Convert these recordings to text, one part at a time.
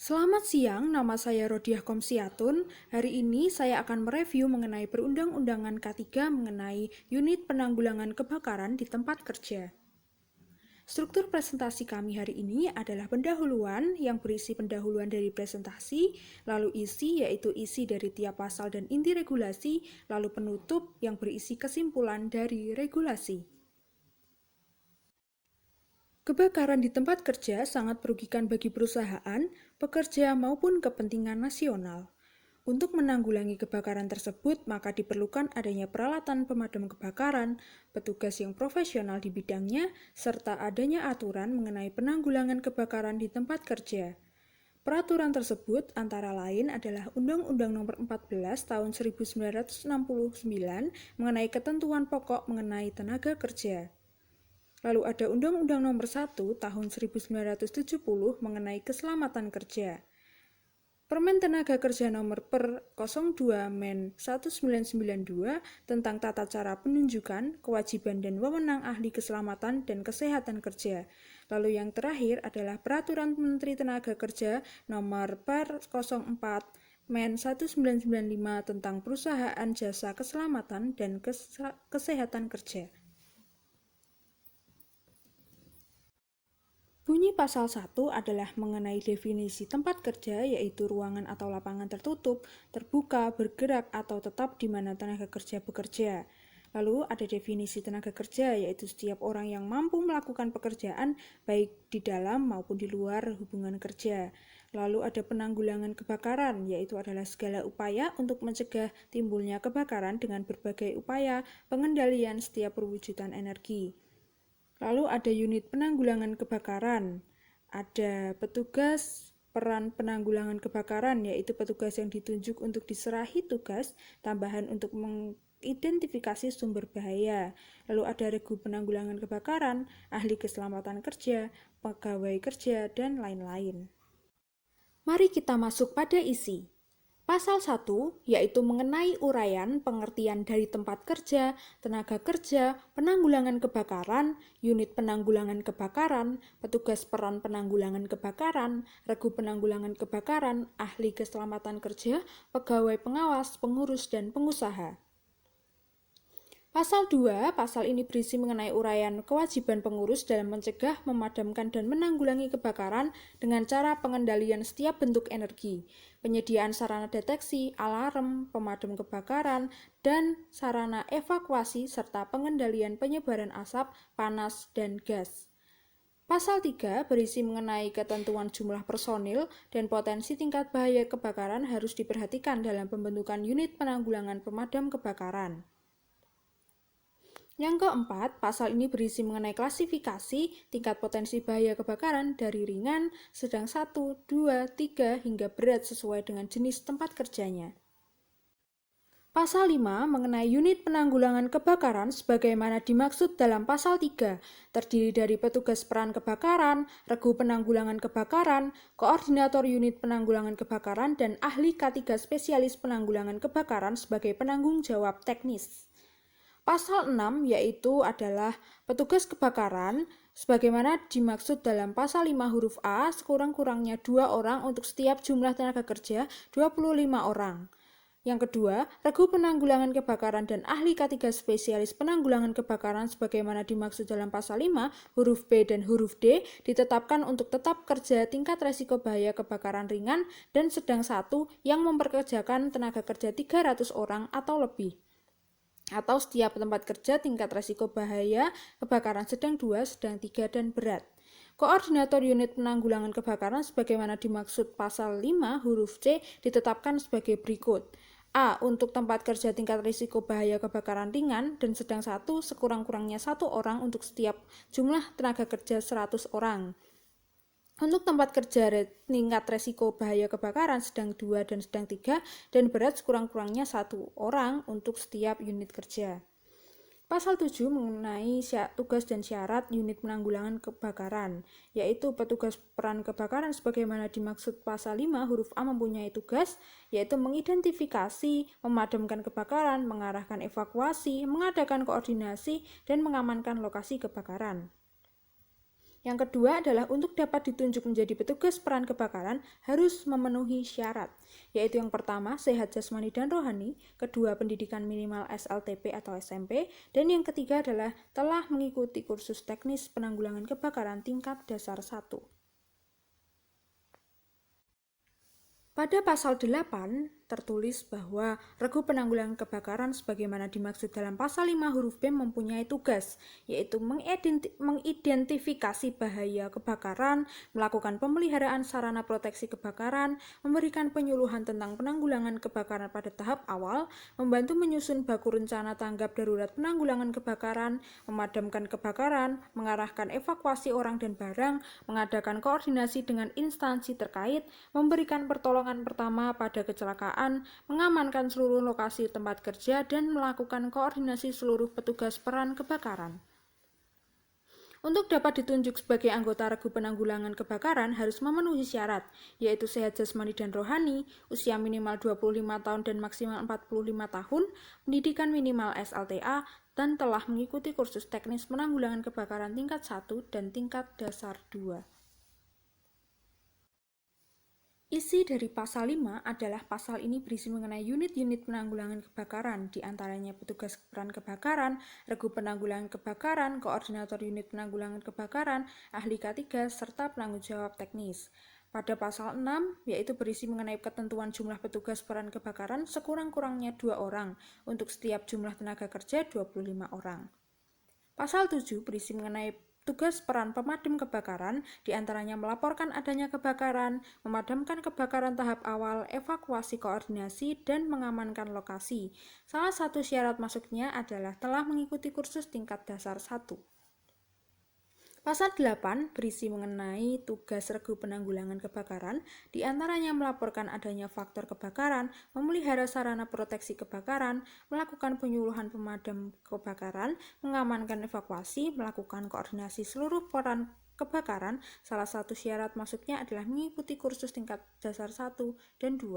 Selamat siang, nama saya Rodiah Komsiatun. Hari ini saya akan mereview mengenai Perundang-undangan K3 mengenai Unit Penanggulangan Kebakaran di Tempat Kerja. Struktur presentasi kami hari ini adalah pendahuluan yang berisi pendahuluan dari presentasi, lalu isi yaitu isi dari tiap pasal dan inti regulasi, lalu penutup yang berisi kesimpulan dari regulasi. Kebakaran di tempat kerja sangat merugikan bagi perusahaan, pekerja, maupun kepentingan nasional. Untuk menanggulangi kebakaran tersebut, maka diperlukan adanya peralatan pemadam kebakaran, petugas yang profesional di bidangnya, serta adanya aturan mengenai penanggulangan kebakaran di tempat kerja. Peraturan tersebut antara lain adalah Undang-Undang Nomor 14 Tahun 1969 mengenai ketentuan pokok mengenai tenaga kerja. Lalu ada Undang-Undang Nomor 1 Tahun 1970 mengenai keselamatan kerja. Permen Tenaga Kerja Nomor per 02 Men 1992 tentang tata cara penunjukan, kewajiban dan wewenang ahli keselamatan dan kesehatan kerja. Lalu yang terakhir adalah Peraturan Menteri Tenaga Kerja Nomor per 04 Men 1995 tentang perusahaan jasa keselamatan dan kesehatan kerja. Bunyi pasal 1 adalah mengenai definisi tempat kerja, yaitu ruangan atau lapangan tertutup, terbuka, bergerak, atau tetap di mana tenaga kerja bekerja. Lalu ada definisi tenaga kerja, yaitu setiap orang yang mampu melakukan pekerjaan baik di dalam maupun di luar hubungan kerja. Lalu ada penanggulangan kebakaran, yaitu adalah segala upaya untuk mencegah timbulnya kebakaran dengan berbagai upaya pengendalian setiap perwujudan energi. Lalu ada unit penanggulangan kebakaran, ada petugas peran penanggulangan kebakaran, yaitu petugas yang ditunjuk untuk diserahi tugas tambahan untuk mengidentifikasi sumber bahaya. Lalu ada regu penanggulangan kebakaran, ahli keselamatan kerja, pegawai kerja, dan lain-lain. Mari kita masuk pada isi. Pasal 1, yaitu mengenai uraian pengertian dari tempat kerja, tenaga kerja, penanggulangan kebakaran, unit penanggulangan kebakaran, petugas peran penanggulangan kebakaran, regu penanggulangan kebakaran, ahli keselamatan kerja, pegawai pengawas, pengurus, dan pengusaha. Pasal 2, pasal ini berisi mengenai uraian kewajiban pengurus dalam mencegah, memadamkan, dan menanggulangi kebakaran dengan cara pengendalian setiap bentuk energi, penyediaan sarana deteksi, alarm, pemadam kebakaran, dan sarana evakuasi, serta pengendalian penyebaran asap, panas, dan gas. Pasal 3 berisi mengenai ketentuan jumlah personil dan potensi tingkat bahaya kebakaran harus diperhatikan dalam pembentukan unit penanggulangan pemadam kebakaran. Yang keempat, pasal ini berisi mengenai klasifikasi tingkat potensi bahaya kebakaran dari ringan, sedang 1, 2, 3, hingga berat sesuai dengan jenis tempat kerjanya. Pasal 5 mengenai unit penanggulangan kebakaran sebagaimana dimaksud dalam pasal 3, terdiri dari petugas peran kebakaran, regu penanggulangan kebakaran, koordinator unit penanggulangan kebakaran, dan ahli K3 spesialis penanggulangan kebakaran sebagai penanggung jawab teknis. Pasal 6 yaitu adalah petugas kebakaran sebagaimana dimaksud dalam pasal 5 huruf A, sekurang-kurangnya 2 orang untuk setiap jumlah tenaga kerja 25 orang. Yang kedua, regu penanggulangan kebakaran dan ahli K3 spesialis penanggulangan kebakaran sebagaimana dimaksud dalam pasal 5 huruf B dan huruf D ditetapkan untuk tetap kerja tingkat resiko bahaya kebakaran ringan dan sedang 1 yang memperkerjakan tenaga kerja 300 orang atau lebih, atau setiap tempat kerja tingkat resiko bahaya kebakaran sedang 2, sedang 3, dan berat. Koordinator unit penanggulangan kebakaran sebagaimana dimaksud pasal 5 huruf C ditetapkan sebagai berikut. A. Untuk tempat kerja tingkat risiko bahaya kebakaran ringan dan sedang 1 sekurang-kurangnya 1 orang untuk setiap jumlah tenaga kerja 100 orang. Untuk tempat kerja tingkat resiko bahaya kebakaran sedang 2 dan sedang 3 dan berat sekurang-kurangnya 1 orang untuk setiap unit kerja. Pasal 7 mengenai tugas dan syarat unit penanggulangan kebakaran, yaitu petugas peran kebakaran sebagaimana dimaksud pasal 5 huruf A mempunyai tugas, yaitu mengidentifikasi, memadamkan kebakaran, mengarahkan evakuasi, mengadakan koordinasi, dan mengamankan lokasi kebakaran. Yang kedua adalah untuk dapat ditunjuk menjadi petugas peran kebakaran harus memenuhi syarat, yaitu yang pertama sehat jasmani dan rohani, kedua pendidikan minimal SLTP atau SMP, dan yang ketiga adalah telah mengikuti kursus teknis penanggulangan kebakaran tingkat dasar 1. Pada pasal 8 tertulis bahwa regu penanggulangan kebakaran sebagaimana dimaksud dalam pasal 5 huruf B mempunyai tugas, yaitu mengidentifikasi bahaya kebakaran, melakukan pemeliharaan sarana proteksi kebakaran, memberikan penyuluhan tentang penanggulangan kebakaran pada tahap awal, membantu menyusun baku rencana tanggap darurat penanggulangan kebakaran, memadamkan kebakaran, mengarahkan evakuasi orang dan barang, mengadakan koordinasi dengan instansi terkait, memberikan pertolongan pertama pada kecelakaan, mengamankan seluruh lokasi tempat kerja, dan melakukan koordinasi seluruh petugas peran kebakaran. Untuk dapat ditunjuk sebagai anggota regu penanggulangan kebakaran harus memenuhi syarat, yaitu sehat jasmani dan rohani, usia minimal 25 tahun dan maksimal 45 tahun, pendidikan minimal SLTA, dan telah mengikuti kursus teknis penanggulangan kebakaran tingkat 1 dan tingkat dasar 2. Isi dari pasal 5 adalah pasal ini berisi mengenai unit-unit penanggulangan kebakaran, diantaranya petugas peran kebakaran, regu penanggulangan kebakaran, koordinator unit penanggulangan kebakaran, ahli K3, serta penanggung jawab teknis. Pada pasal 6, yaitu berisi mengenai ketentuan jumlah petugas peran kebakaran sekurang-kurangnya 2 orang, untuk setiap jumlah tenaga kerja 25 orang. Pasal 7 berisi mengenai tugas peran pemadam kebakaran, diantaranya melaporkan adanya kebakaran, memadamkan kebakaran tahap awal, evakuasi koordinasi, dan mengamankan lokasi. Salah satu syarat masuknya adalah telah mengikuti kursus tingkat dasar 1. Pasal 8 berisi mengenai tugas regu penanggulangan kebakaran, diantaranya melaporkan adanya faktor kebakaran, memelihara sarana proteksi kebakaran, melakukan penyuluhan pemadam kebakaran, mengamankan evakuasi, melakukan koordinasi seluruh peran kebakaran. Salah satu syarat masuknya adalah mengikuti kursus tingkat dasar 1 dan 2.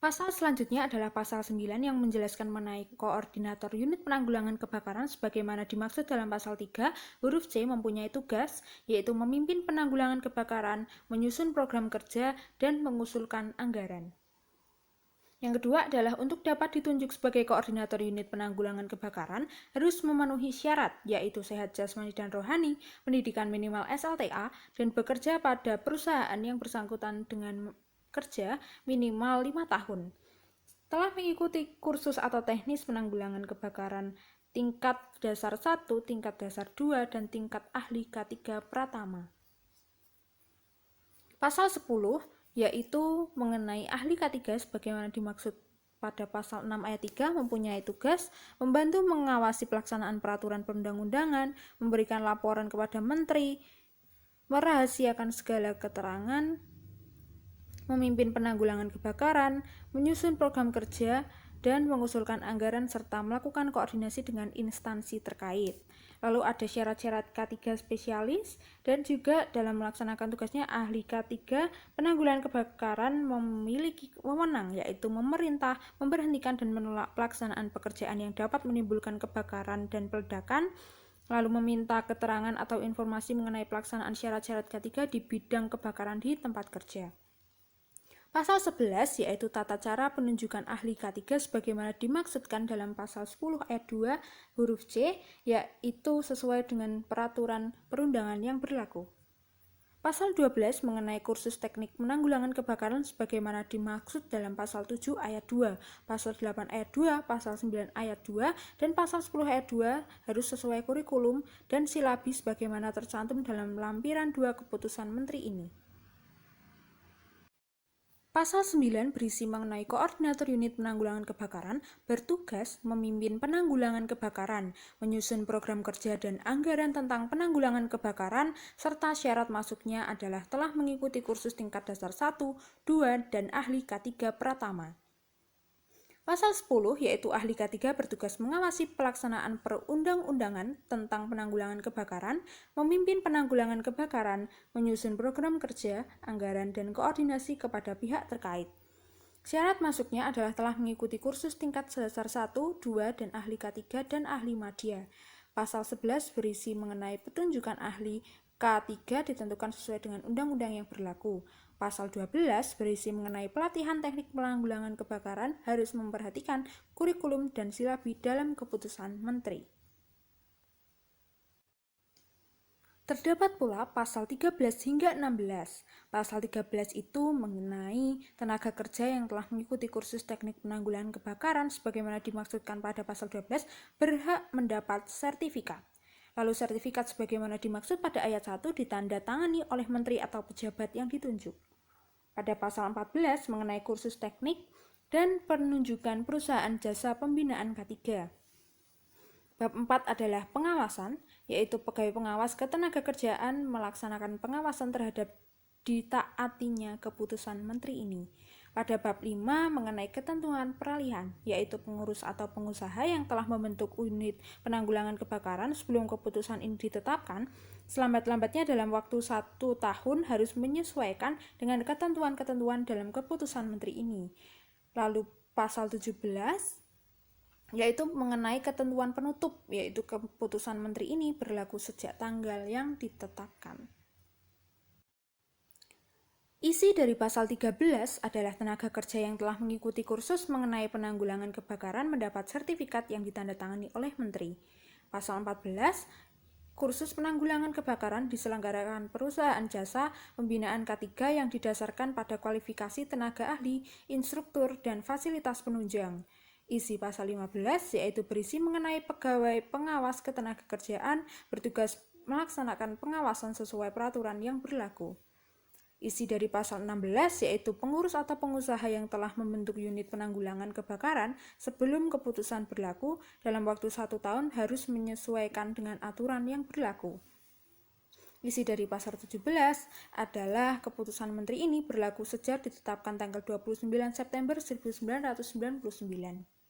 Pasal selanjutnya adalah pasal 9 yang menjelaskan mengenai koordinator unit penanggulangan kebakaran sebagaimana dimaksud dalam pasal 3, huruf C mempunyai tugas, yaitu memimpin penanggulangan kebakaran, menyusun program kerja, dan mengusulkan anggaran. Yang kedua adalah untuk dapat ditunjuk sebagai koordinator unit penanggulangan kebakaran harus memenuhi syarat, yaitu sehat jasmani dan rohani, pendidikan minimal SLTA, dan bekerja pada perusahaan yang bersangkutan dengan kerja minimal 5 tahun. Telah mengikuti kursus atau teknis penanggulangan kebakaran tingkat dasar 1, tingkat dasar 2, dan tingkat ahli K3 Pratama. Pasal 10 yaitu mengenai ahli K3 sebagaimana dimaksud pada pasal 6 ayat 3 mempunyai tugas membantu mengawasi pelaksanaan peraturan perundang-undangan, memberikan laporan kepada menteri, merahasiakan segala keterangan, memimpin penanggulangan kebakaran, menyusun program kerja, dan mengusulkan anggaran serta melakukan koordinasi dengan instansi terkait. Lalu ada syarat-syarat K3 spesialis dan juga dalam melaksanakan tugasnya ahli K3 penanggulangan kebakaran memiliki wewenang yaitu memerintah, memberhentikan dan menolak pelaksanaan pekerjaan yang dapat menimbulkan kebakaran dan peledakan, lalu meminta keterangan atau informasi mengenai pelaksanaan syarat-syarat K3 di bidang kebakaran di tempat kerja. Pasal 11 yaitu tata cara penunjukan ahli K3 sebagaimana dimaksudkan dalam pasal 10 ayat 2 huruf C, yaitu sesuai dengan peraturan perundangan yang berlaku. Pasal 12 mengenai kursus teknik penanggulangan kebakaran sebagaimana dimaksud dalam pasal 7 ayat 2, pasal 8 ayat 2, pasal 9 ayat 2, dan pasal 10 ayat 2 harus sesuai kurikulum dan silabus sebagaimana tercantum dalam lampiran 2 keputusan menteri ini. Pasal 9 berisi mengenai koordinator unit penanggulangan kebakaran bertugas memimpin penanggulangan kebakaran, menyusun program kerja dan anggaran tentang penanggulangan kebakaran, serta syarat masuknya adalah telah mengikuti kursus tingkat dasar 1, 2, dan ahli K3 Pratama. Pasal 10 yaitu ahli K3 bertugas mengawasi pelaksanaan perundang-undangan tentang penanggulangan kebakaran, memimpin penanggulangan kebakaran, menyusun program kerja, anggaran, dan koordinasi kepada pihak terkait. Syarat masuknya adalah telah mengikuti kursus tingkat dasar 1, 2, dan ahli K3 dan ahli madya. Pasal 11 berisi mengenai petunjukan ahli, K3 ditentukan sesuai dengan undang-undang yang berlaku. Pasal 12 berisi mengenai pelatihan teknik penanggulangan kebakaran harus memperhatikan kurikulum dan silabi dalam keputusan menteri. Terdapat pula pasal 13 hingga 16. Pasal 13 itu mengenai tenaga kerja yang telah mengikuti kursus teknik penanggulangan kebakaran sebagaimana dimaksudkan pada pasal 12 berhak mendapat sertifikat. Lalu sertifikat sebagaimana dimaksud pada ayat 1 ditandatangani oleh menteri atau pejabat yang ditunjuk. Pada pasal 14 mengenai kursus teknik dan penunjukan perusahaan jasa pembinaan K3. Bab 4 adalah pengawasan, yaitu pegawai pengawas ketenagakerjaan melaksanakan pengawasan terhadap ditaatinya keputusan menteri ini. Pada bab 5 mengenai ketentuan peralihan, yaitu pengurus atau pengusaha yang telah membentuk unit penanggulangan kebakaran sebelum keputusan ini ditetapkan, selambat-lambatnya dalam waktu 1 tahun harus menyesuaikan dengan ketentuan-ketentuan dalam keputusan menteri ini. Lalu pasal 17 yaitu mengenai ketentuan penutup, yaitu keputusan menteri ini berlaku sejak tanggal yang ditetapkan. Isi dari pasal 13 adalah tenaga kerja yang telah mengikuti kursus mengenai penanggulangan kebakaran mendapat sertifikat yang ditandatangani oleh menteri. Pasal 14, kursus penanggulangan kebakaran diselenggarakan perusahaan jasa pembinaan K3 yang didasarkan pada kualifikasi tenaga ahli, instruktur, dan fasilitas penunjang. Isi pasal 15 yaitu berisi mengenai pegawai pengawas ketenagakerjaan bertugas melaksanakan pengawasan sesuai peraturan yang berlaku. Isi dari pasal 16 yaitu pengurus atau pengusaha yang telah membentuk unit penanggulangan kebakaran sebelum keputusan berlaku dalam waktu 1 tahun harus menyesuaikan dengan aturan yang berlaku. Isi dari pasal 17 adalah keputusan menteri ini berlaku sejak ditetapkan tanggal 29 September 1999.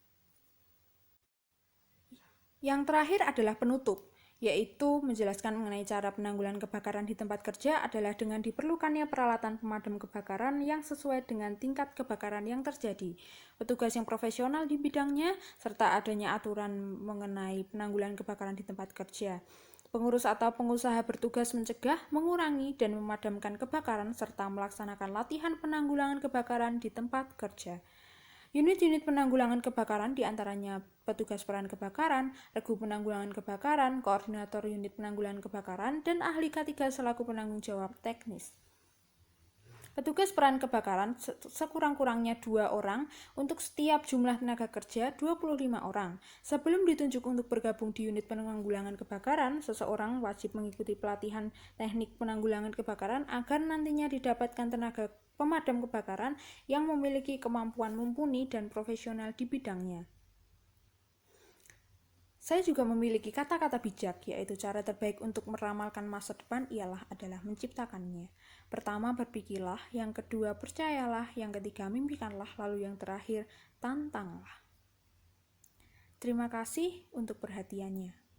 Yang terakhir adalah penutup, yaitu menjelaskan mengenai cara penanggulangan kebakaran di tempat kerja adalah dengan diperlukannya peralatan pemadam kebakaran yang sesuai dengan tingkat kebakaran yang terjadi, petugas yang profesional di bidangnya, serta adanya aturan mengenai penanggulangan kebakaran di tempat kerja. Pengurus atau pengusaha bertugas mencegah, mengurangi, dan memadamkan kebakaran serta melaksanakan latihan penanggulangan kebakaran di tempat kerja. Unit-unit penanggulangan kebakaran diantaranya petugas peran kebakaran, regu penanggulangan kebakaran, koordinator unit penanggulangan kebakaran, dan ahli K3 selaku penanggung jawab teknis. Petugas peran kebakaran sekurang-kurangnya 2 orang untuk setiap jumlah tenaga kerja 25 orang. Sebelum ditunjuk untuk bergabung di unit penanggulangan kebakaran, seseorang wajib mengikuti pelatihan teknik penanggulangan kebakaran agar nantinya didapatkan tenaga pemadam kebakaran yang memiliki kemampuan mumpuni dan profesional di bidangnya. Saya juga memiliki kata-kata bijak, yaitu cara terbaik untuk meramalkan masa depan adalah menciptakannya. Pertama, berpikirlah, yang kedua, percayalah, yang ketiga, mimpikanlah, lalu yang terakhir, tantanglah. Terima kasih untuk perhatiannya.